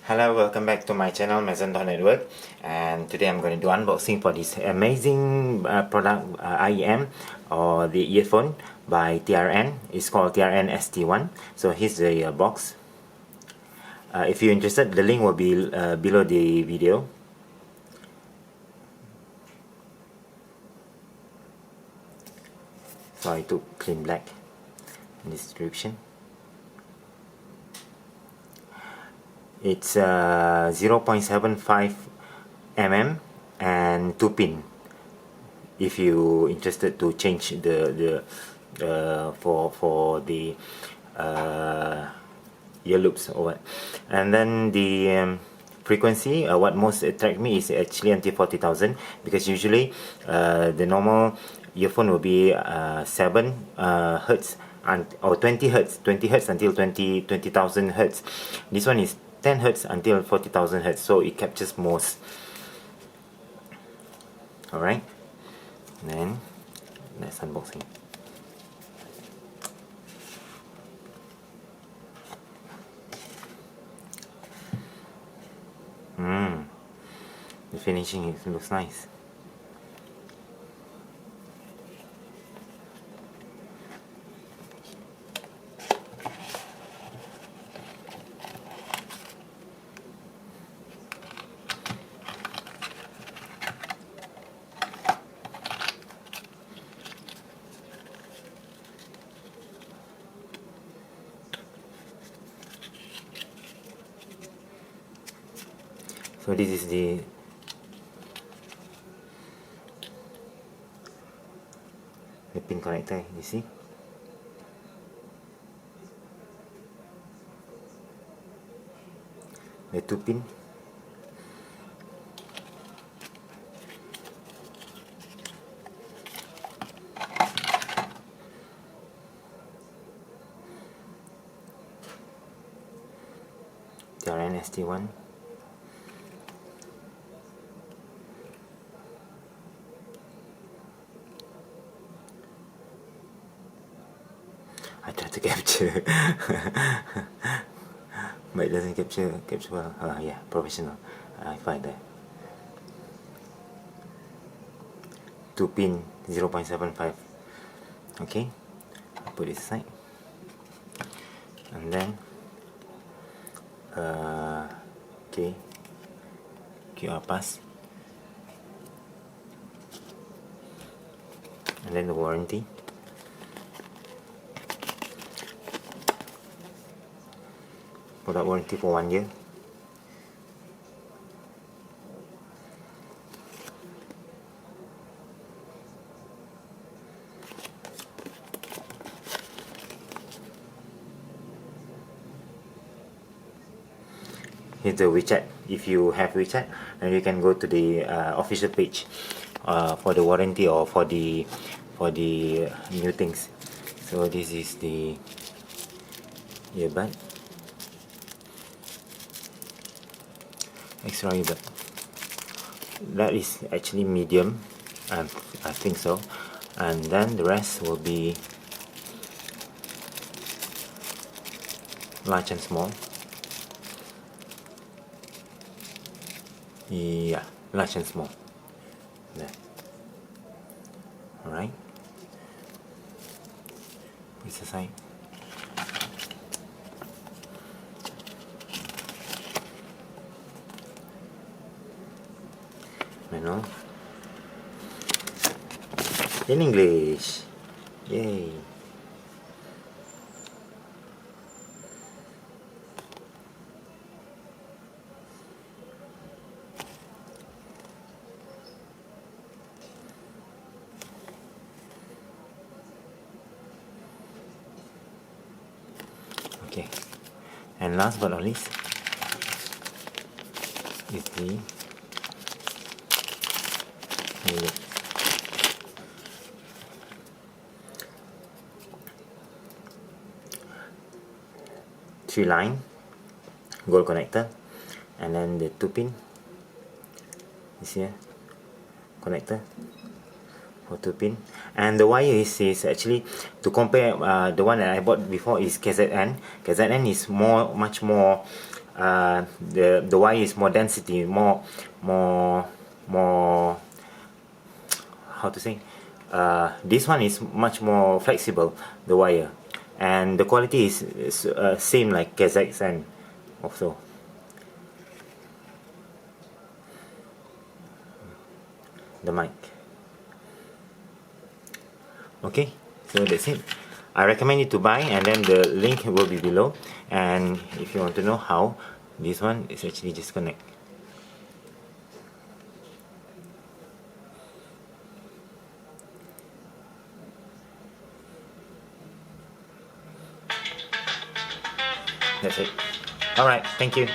Hello, welcome back to my channel Maison Network, and today I'm going to do unboxing for this amazing product IEM or the earphone by TRN. It's called TRN ST1. So here's the box. If you're interested, the link will be below the video. So I took clean black in this description. It's 0.75 mm and 2 pin. If you interested to change the for the ear loops or what, and then the frequency, what most attract me is actually until 40,000, because usually the normal earphone will be 7 hertz or 20 hertz until 20,000 hertz. This one is 10 hertz until 40,000 hertz, so it captures most. Alright, then let's unboxing. The finishing looks nice. So this is the pin connector, you see. The 2 pin. TRN ST1. I try to capture but it doesn't capture well. Yeah, professional. I find that 2 pin 0.75. Okay, I'll put it aside, and then okay, QR pass, and then the warranty. Product warranty for 1 year. Here's the WeChat. If you have WeChat, then you can go to the official page for the warranty or for the new things. So this is the earbud. Extra earbud. That is actually medium, I think so, and then the rest will be large and small. Yeah, large and small. There. Alright. Put this aside. Manual. In English. Yay. Okay, and last but not least is the three line gold connector, and then the 2 pin is here, connector for 2 pin, and the wire is actually, to compare, the one that I bought before is KZN. KZN is much more the wire is more density, more how to say, this one is much more flexible, the wire, and the quality is same like KZN also. The mic. Okay, so that's it. I recommend you to buy, and then the link will be below. And if you want to know how, this one is actually disconnect. That's it. Alright, thank you.